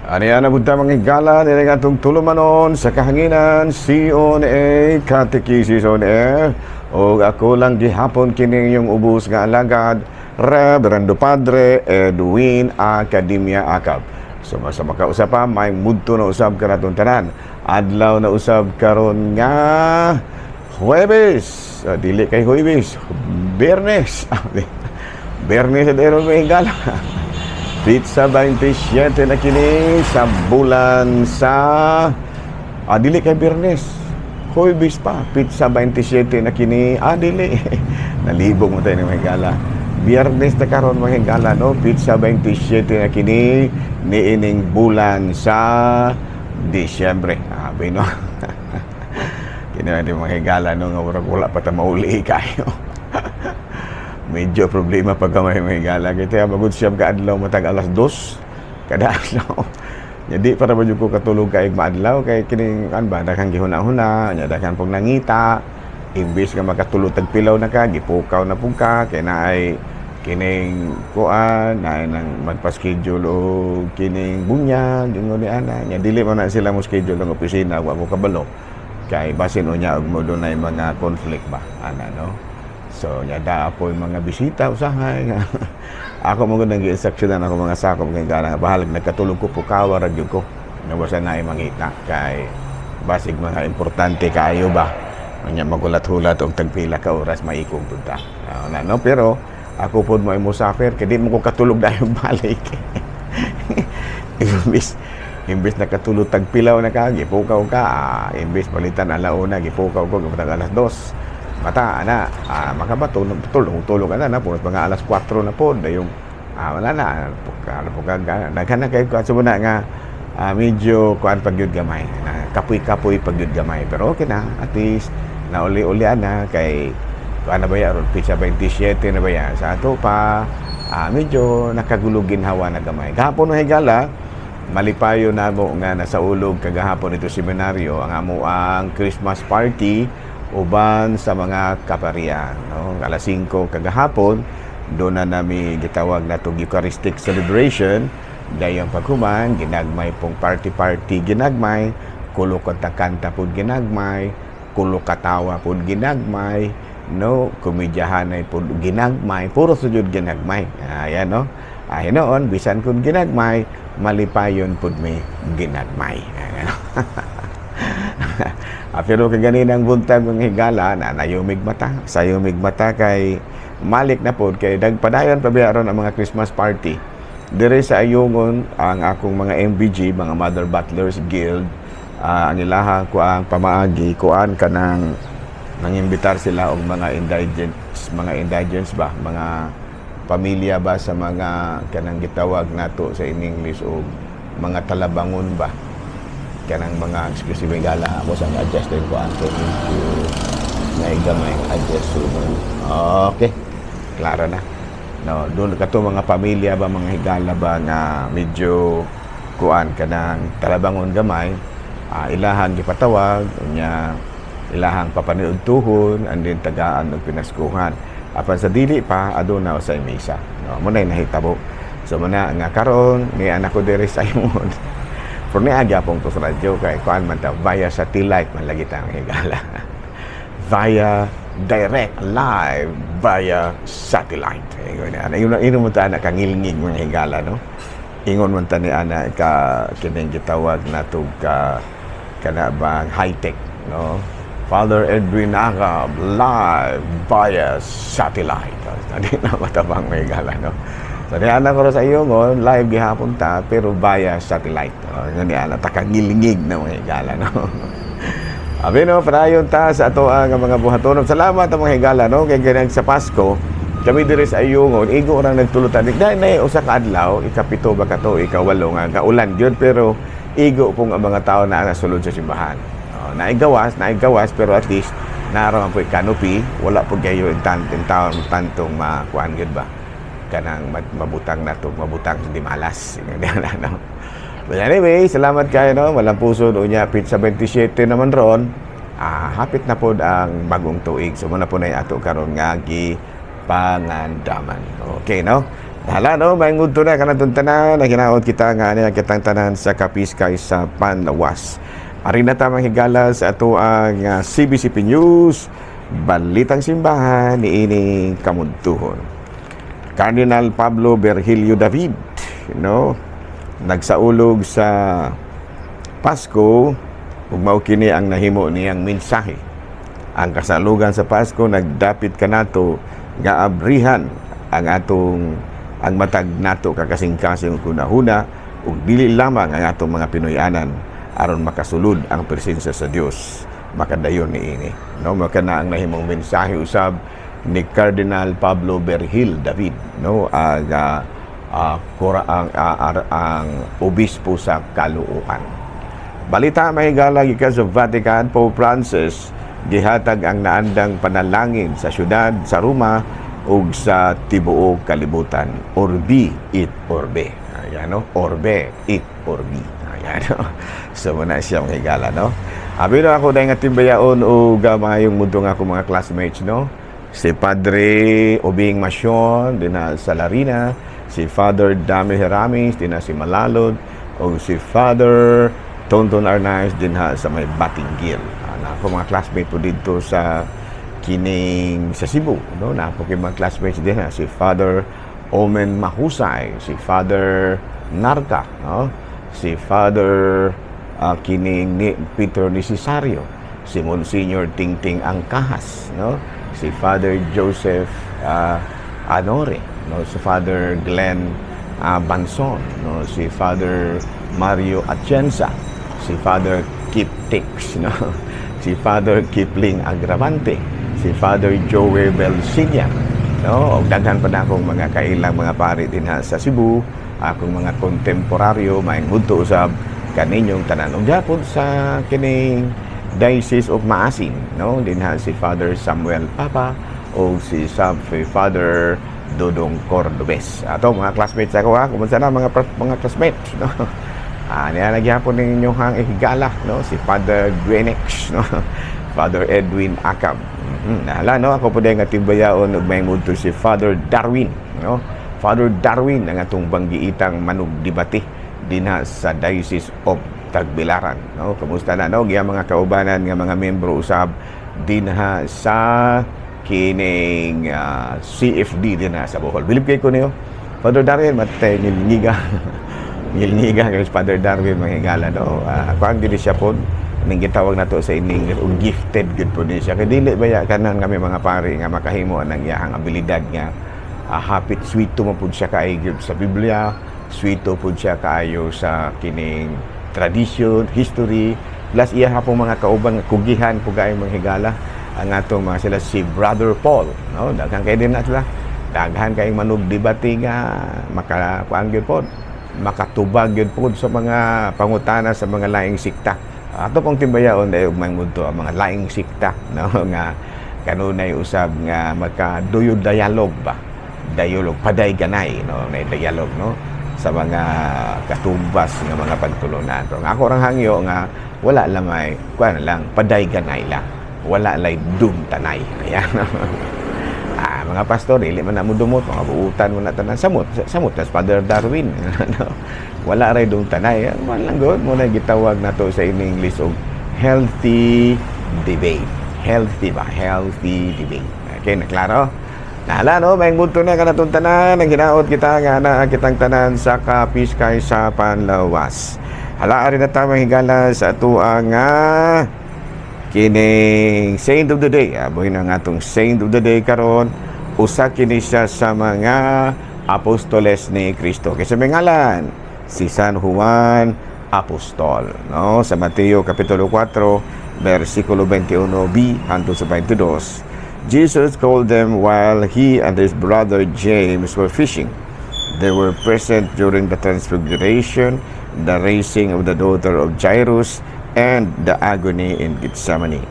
Ano yan na bunta mga higala nila nga itong tulumanon sa kahanginan Sion A Catechesis on Air o ako lang gihapon kining yung ubos nga alagad Reverendo Padre Edwin Academia Acab. So masama ka usapa may mudto na usab ka natong tanan. Adlaw na usab karon nga Huwebes, dili kay Huwebes, Biyernes. Biyernes sa deron mga higala. Pizza 27 na kini sa bulan sa dili kay Biyernes. Huwebes pa, Pizza 27 na kini. Dili. Nalibog mo tayo ng higala. Biyernes na karon mga higala, no? Pizza 27 na kini niining bulan sa Disyembre. Abi no. Kini natin mga higala no nga wala pa ta mauli kayo. Medyo problema pag kamay mga higala. Kaya magud siyam ka adlaw matag alas 2 kada adlaw. Jadi para ba ko katulog kay maadlaw kay kining ba daghang gihuna-huna, nya daghang pog nangita. Imbis nga makatulog tag pilaw na ka, gipukaw na pug ka kay naay kining kuan naay nang magpa-schedule o kining bunyag ingon ni ana. Nya dili man na sila mo schedule ng opisina wa mo kabalo. Kay basin unya og mo dunay mga conflict ba ana no. So, yada po yung mga bisita, usahay. Ako mga nag-i-instructionan ako mga sakop kay gara bahalag nagkatulog ko po kawa radyo ko. Nabasa na ay mangita kay basig mga importante kaayo ba. Nya magulat-hulat og tagpila ka oras maikog punta. No, pero ako pod mo ay musafir kay di mo ko katulog dayon balik. Imbis nakatulog tagpilaw na ka, gipukaw ka. Imbis palitan alauna, gipukaw ko kapag alas 2. Mata ana makabatulog tulog ana na po mga alas 4 na po dayong wala na daghan na kay subuna nga medyo kuan pagyud gamay kapoy-kapoy pagyud gamay pero okay na at least na uli-uli ana kay kuan na ba ya ron pizza 27 na ba ya sa ato pa medyo nakagulugin hawa na gamay gahapon no higala malipayo na mo nga nasa ulog kagahapon ito seminaryo ang amo ang Christmas party uban sa mga kaparian no alas 5 kagahapon doon na nami gitawag natong Eucharistic celebration dayong paghuman ginagmay pong party ginagmay kulo kanta pud ginagmay kulo katawa pud ginagmay no komedyahanay pud ginagmay puro sujud ginagmay ayan no hinoon bisan kun ginagmay malipayon pud mi ginagmay ayan no? Pero kaganinang buntag mga higala na nayumig mata sayumig mata kay malik na pod kay dagpadayon pabiyaron ang mga Christmas party dire sa Ayungon ang akong mga MBG mga Mother Butlers Guild ang ilaha ko ang pamaagi kuan kanang nangimbitar sila og mga indigents ba mga pamilya ba sa mga kanang gitawag nato sa in English og mga talabangon ba kanang mga exclusive gala ako sa adjust din ko anto into naigamay adjust so okay klaro na no doon kato mga pamilya ba mga higala ba nga medyo kuan kanang talabangon gamay ilahan gipatawag unya ilahang papaniudtuhon and then tagaan og pinaskuhan apan sa dili pa aduna sa misa no mo nay nahitabo so muna nga karon ni anak ko diri sa imong pero ni agya pong to sa radyo kay kuan man ta via satellite man lagi ta higala via direct live via satellite ingon mo ta na kangilngig mga higala no ingon man ta ni ana ka kining gitawag nato ka kana bang high tech no Father Edwin Acab live via satellite hindi na matabang mga higala no so, niana ko sa iyo mo, live gihapon ta, pero via satellite. Niana, takangilingig na mga higala, no? Abi, no, padayon ta sa ato ang mga buhaton. Salamat ang mga higala, no? Kaya ganyan sa Pasko, kami diri sa Ayungon, igo orang nagtulutan. Dahil na usa ka adlaw, ikapito ba ka to, ikawalo nga, kaulan yun, pero igo pong ang mga tao na nasulod sa simbahan. Naigawas, pero at least, naaraman po canopy, wala po kayo yung tantong makuhan yun ba? Kanang mabutang na to, mabutang hindi malas. No? But anyway, salamat kayo, no? Walang puso doon niya, Pizza 27 naman ron. Hapit na po ang bagong tuig. So, muna po na ato karon nga pangandaman. Okay, no? Hala no, maingod to na kanatong tanan, naginaot kita nga niya kitang tanan sa kapiskay sa Panlawas. Ari na tamang higala sa ato ang CBCP News, Balitang Simbahan ni ining kamuntuhon. Cardinal Pablo Virgilio David, no, nagsaulog sa Pasko ug mao kini ang nahimo niyang mensahe. Ang kasalugan sa Pasko nagdapit kanato nga abrihan ang matag nato kakasing-kasing kunahuna ug dili lamang ang atong mga Pinoyanan aron makasulod ang presensya sa Dios makadayon niini, no, maka na ang nahimong mensahe usab ni Cardinal Pablo Virgil David, no, ang obispo sa Caloocan. Balita mahigala gikan sa Vatican, Pope Francis gihatag ang naandang panalangin sa syudad sa Roma ug sa tibuok kalibutan. Orbi et Orbe. Ayan, no? Orbe et Orbi. Ayan, no? So, muna siya mahigala, no? Abi na ako dahil nga timbayaon o gamayong mundo nga ako mga classmates, no? Si Padre Obing Masyon, din na sa Larina, si Father Dami Heramis, din na si Malalod, o si Father Tonton Arnaiz, din na sa may Batinggil. Ako mga classmates po dito sa kining sa Cebu, no, na po mga classmates din si Father Omen Mahusay, si Father Narca, no, si Father kining ni Peter ni Cesario, si Monsignor Tingting Angkahas, no, si Father Joseph Anore, no, si Father Glenn Banson, no, si Father Mario Atienza, si Father Kip Tix, no, si Father Kipling Agravante, si Father Joey Belsinia, no, og daghan pa na akong mga kailang mga pari din sa Cebu, akong mga kontemporaryo maingudto usab kaninyong tanan. Og gyapon sa kining Diocese of Maasin, no, din si Father Samuel Papa o si Father Dodong Cordobes. Ato mga classmates ako kumusta na mga classmates, no. Niya nagyapon ninyo hang ihigala, no, si Father Gwenex, no, Father Edwin Acab. Nahala, no, ako po dahil nga timbayaon ug maingudto si Father Darwin, no, Father Darwin ang atong banggiitang manugdibati dinha sa Diocese of Tagbilaran, no. Kumusta na, no, giya mga kaubanan nga mga membro usab dinha sa kining CFD dinha sa Bohol. Bilib kay ko niyo Father Darwin matay nilngiga ngilngiga kay Father Darwin mahigala, no. Kuan gid siya pod ning gitawag nato sa ining gifted good po ni siya kay dili baya kanan kami mga pari nga makahimo ang iyang abilidad nga hapit sweeto mo pud siya kaayo sa Biblia, sweeto pud siya kaayo sa kining tradition, history, plus iya hapon mga kauban nga kugihan pug kaayo mga higala ang atong mga sila si Brother Paul, no, daghan kay din na sila, daghan kay manugdebate nga makakuan gyud pod, makatubag gyud pod sa mga pangutana sa mga laing sikta. Ato pong timbayaon dahil maingudto ang mga laing sikta, no, nga kanunay usab nga magkaduyod dialog ba, dialog paday ganay, no, na dialog, no, sa mga katumbas nga mga pagtulunan. Pero ako rang hangyo nga wala lamay kuan lang paday ganay lang, wala lay dum tanay. Ayan. Mga pastor dili man na mo dumot, mga buutan mo na tanan samot tas Father Darwin. Wala ray dong tanay. Man lang gud mo na gitawag nato sa English og healthy debate. Healthy debate. Okay, na klaro? Nahala, no, maing bunto na kanatong tanan, ang hinaot kita nga na kitang tanan sa kapiskay sa Panlawas. Hala ari na ta mahigala sa atuang kining Saint of the Day. Aboy na nga atong Saint of the Day karon, usa kini siya sa mga apostoles ni Kristo. Kay sa ngalan si San Juan Apostol, no, sa Mateo kapitulo 4 versikulo 21b hangtod sa 22. Jesus called them while he and his brother James were fishing. They were present during the transfiguration, the raising of the daughter of Jairus, and the agony in Gethsemane.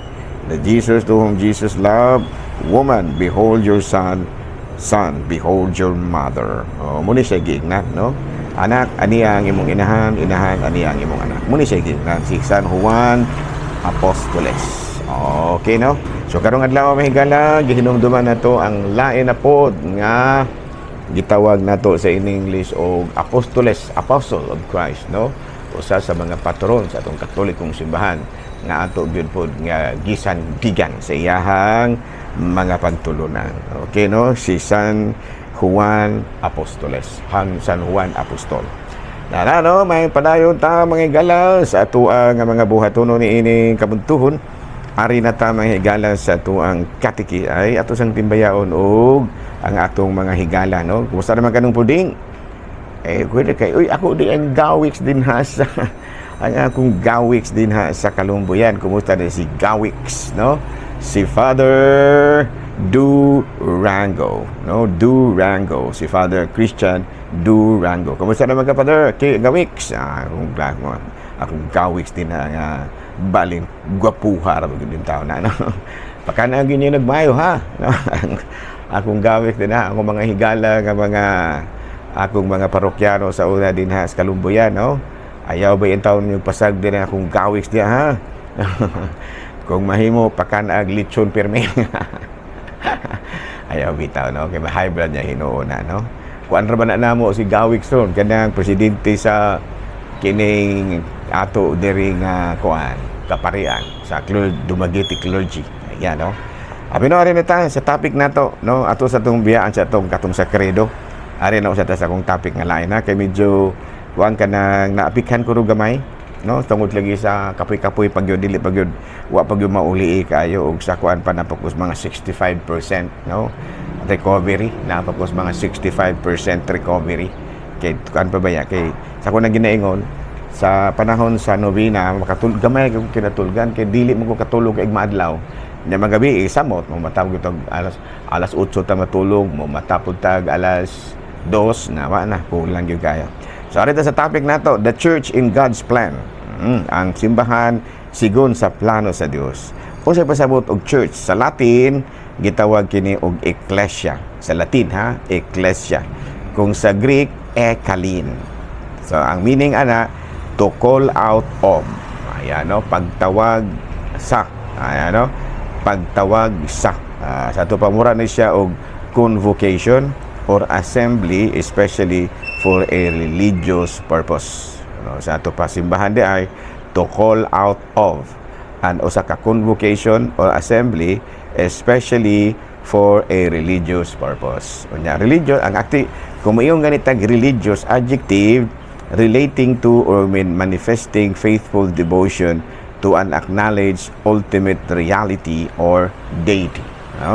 The Jesus to whom Jesus loved, woman, behold your son, son, behold your mother. Muni siya gignat, no? Anak, ani ang imong inahan, inahan, ani ang imong anak. Muni siya gignat, si San Juan Apostoles. Okay, no? So karong adlaw mahigala gihinumduman nato ang lain na pod nga gitawag nato sa in English og apostle of Christ, no? Usa sa mga patron sa atong Katolikong simbahan nga ato gyud pod nga gisandigan sa iyahang mga pagtulunan. Okay, no? Si San Juan Apostoles, San Juan Apostol. No, may padayon ta mga higala sa atuang mga buhatono ni ining kabuntuhon. Ari na ta mga higala sa atuang katiki ay ato sang timbayaon og ang atong mga higala, no? Kumusta naman kanong puding? Pwede kay, ako di ang gawiks din ha sa ang akong gawiks din ha sa Kalumbuyan. Kumusta din si gawiks, no? Si Father Durango, no? Durango, si Father Christian Durango. Kumusta naman ka, Father? Gawiks. Akong gawiks din ha nga balin gwapuha ra din tao na, no? Pakana gyud ni nagmayo ha, no? Akong gawiks din ha, akong mga higala nga mga akong mga parokyano sa una din ha sa Kalumbuyan, no? Ayaw ba yung taon yung pasag din akong gawiks diya ha? Kung mahimo pakanaag lechon pirme. Ayaw bitaw, no? Kaya high blood niya hinuuna, no? Kuan ra ba na namo si gawiks ron kanang presidente sa kining ato diri nga kuan kaparian sa Dumaguete clergy. Ayan, no? Abi no, ari na tayo sa topic nato, no? Ato sa itong biyaan sa itong katong sa credo. Ari na sa akong topic nga lain na kay medyo kuan ka nang naapikhan ko ro gamay, no? Tungod lagi sa kapoy-kapoy pagyud dili pagyud wa pagyud mauli kayo og sa kuan pa napakos mga 65%, no? Recovery, napakos mga 65% recovery. Kay kuan pa ba ya kay sa kuan ginaingon sa panahon sa novena gamay kung kinatulgan kay dili mo ko katulog kay maadlaw nya magabi samot mo matapos tag alas 8 ta matulog mo matapos tag alas 2 nawa na kulang gyud kayo. So arito sa topic nato, the church in God's plan. Ang simbahan sigon sa plano sa Dios. Unsay pasabot og church sa Latin gitawag kini og ecclesia. Sa Latin ha, ecclesia. Kung sa Greek ekalin. So ang meaning ana to call out of. Ayan, no, pagtawag sa. Ayan, no, pagtawag sa. Sa ito pamura na siya og convocation or assembly, especially for a religious purpose. Sa ito pa simbahan di ay to call out of. And usa ka convocation or assembly, especially for a religious purpose. Unya, religious, ang kung mayong ganitag religious adjective, relating to or manifesting faithful devotion to an acknowledged ultimate reality or deity.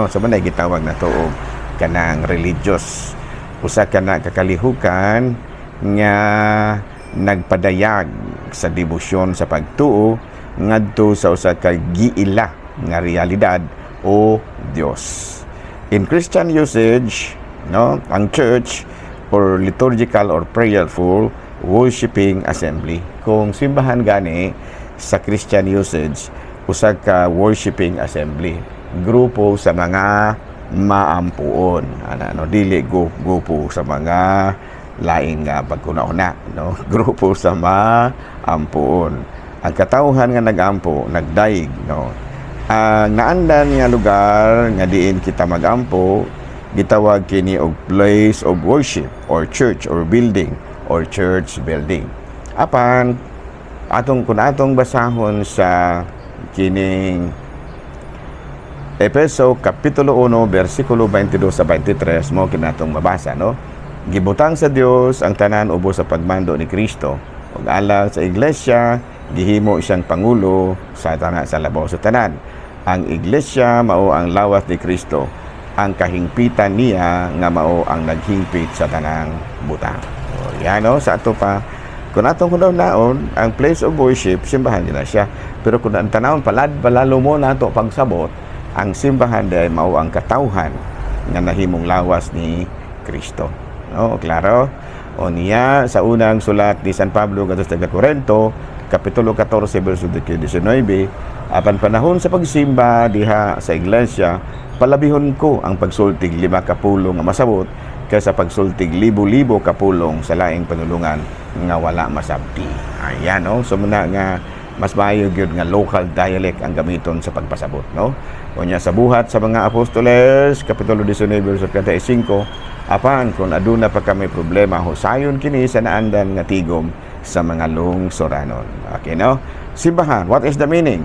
So manay gitawag na to og kanang religious. Usa ka na kakalihukan nga nagpadayag sa debosyon sa pagtuo ngadto sa usa ka giila nga realidad o Dios. In Christian usage, no, ang church or liturgical or prayerful worshiping assembly. Kung simbahan gani sa Christian usage, usa ka worshiping assembly, grupo sa mga maampuon. Dili grupo sa mga lain nga pagkuna-una, no? Grupo sa maampuon. Ang katawhan nga nagampo, nagdaig, no? Ang naandan nga lugar nga diin kita magampo, gitawag kini og place of worship or church or building or church building. Apan atong basahon sa kining Efeso kapitulo 1 bersikulo 22 sa 23 mo kinatong mabasa, no? Gibutang sa Dios ang tanan ubos sa pagmando ni Kristo ug alang sa iglesia gihimo siyang pangulo sa tanan sa labaw sa tanan. Ang iglesia mao ang lawas ni Kristo, ang kahingpitan niya nga mao ang naghingpit sa tanang butang. Yan, no? Sa ato pa, kung atong naon, ang place of worship, simbahan nila siya. Pero kung ang tanawon, palalo mo na ito pagsabot, ang simbahan dahil mao ang katawhan nga nahimong lawas ni Kristo. No? Klaro? O niya, sa unang sulat ni San Pablo katos taga Corinto, kapitulo 14, verso 19, apan panahon sa pagsimba diha sa iglesia, palabihon ko ang pagsultig 5 kapulong nga masabot kaysa pagsultig 1,000 kapulong sa laing panulungan nga wala masabti. Ayan, no? So muna nga mas maayo gyud nga local dialect ang gamiton sa pagpasabot, no? Unya sa buhat sa mga apostoles, kapitulo 19 verso 35, apan kung aduna pa kami problema, husayon kini sa naandan nga tigom sa mga lungsuranon. Okay, no? Simbahan, what is the meaning?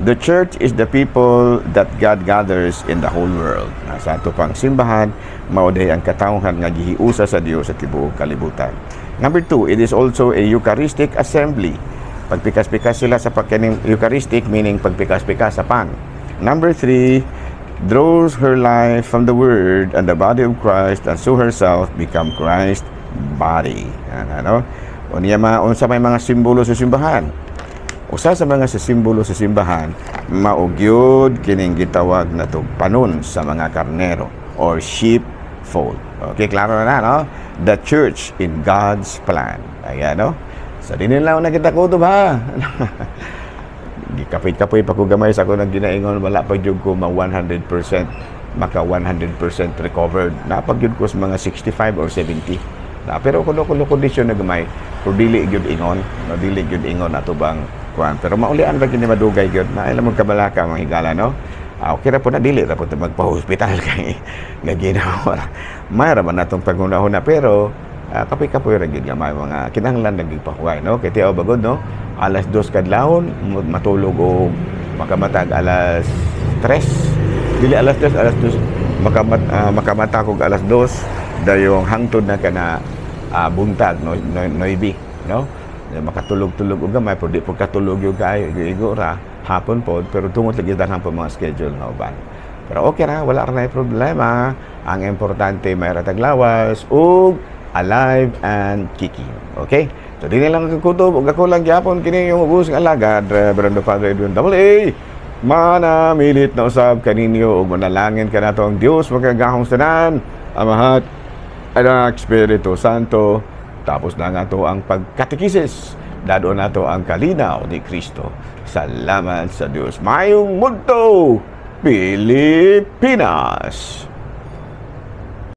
The church is the people that God gathers in the whole world. Sa ato pang simbahan, mauday ang katawhan nga gihiusa sa Dios sa tibuok kalibutan. Number 2, it is also a Eucharistic assembly. Pagpikas-pikas sila sa pagkaning Eucharistic, meaning pagpikas-pikas sa pan. Number 3, draws her life from the Word and the body of Christ, and so herself become Christ's body. Ano? Unsa may mga simbolo sa simbahan. Usa sa mga simbolo sa simbahan, maugyod kining gitawag na to panon sa mga karnero or sheepfold. Okay, klaro na, no? The church in God's plan. Ayan, no? Sa dinilaw na kita ko ba? Gikapit-kapoy pa ko gamay sa ko nang ginaingon, wala pa jud ko 100% maka 100% recovered. Napagyud ko sa mga 65 or 70. Pero kuno kondisyon na gamay, pero dili gyud ingon, no, dili gyud ingon ato bang kuan. Pero maulian ba kini madugay gyud na ilang mo kabalaka mga higala, no? Okay ra po na dili ra po magpa-hospital kay nga ginawa. Mayra man natong pangunahon na, pero kapoy-kapoy ra gyud gamay mga kinahanglan nagpahuway, no? Kay tiaw bagod, no? Alas 2 kadlawon matulog o makamatag alas 3. Dili alas 2, makamata kog alas 2 dayong hangtod na kana buntag, no, noibi, no? Makatulog-tulog og gamay, pero di po katulog yung kayo, igora, hapon po, pero tungod lagi daghang po mga schedule na uban. Pero okay ra, wala ra na problema. Ang importante may rataglawas ug alive and kicking. Okay? So, di nilang kukutob, ug ako lang gyapon kini yung ubos nga alagad, Reverendo Father Edwin AA. Manamilit na usab kaninyo ug manalangin ka nato ang Dios magagahong tanan, Amahat, Anak, Espiritu Santo. Tapos na nga to ang pagkatekisis. Dado na to ang kalinaw ni Kristo. Salamat sa Diyos. Mayong mundo, Pilipinas!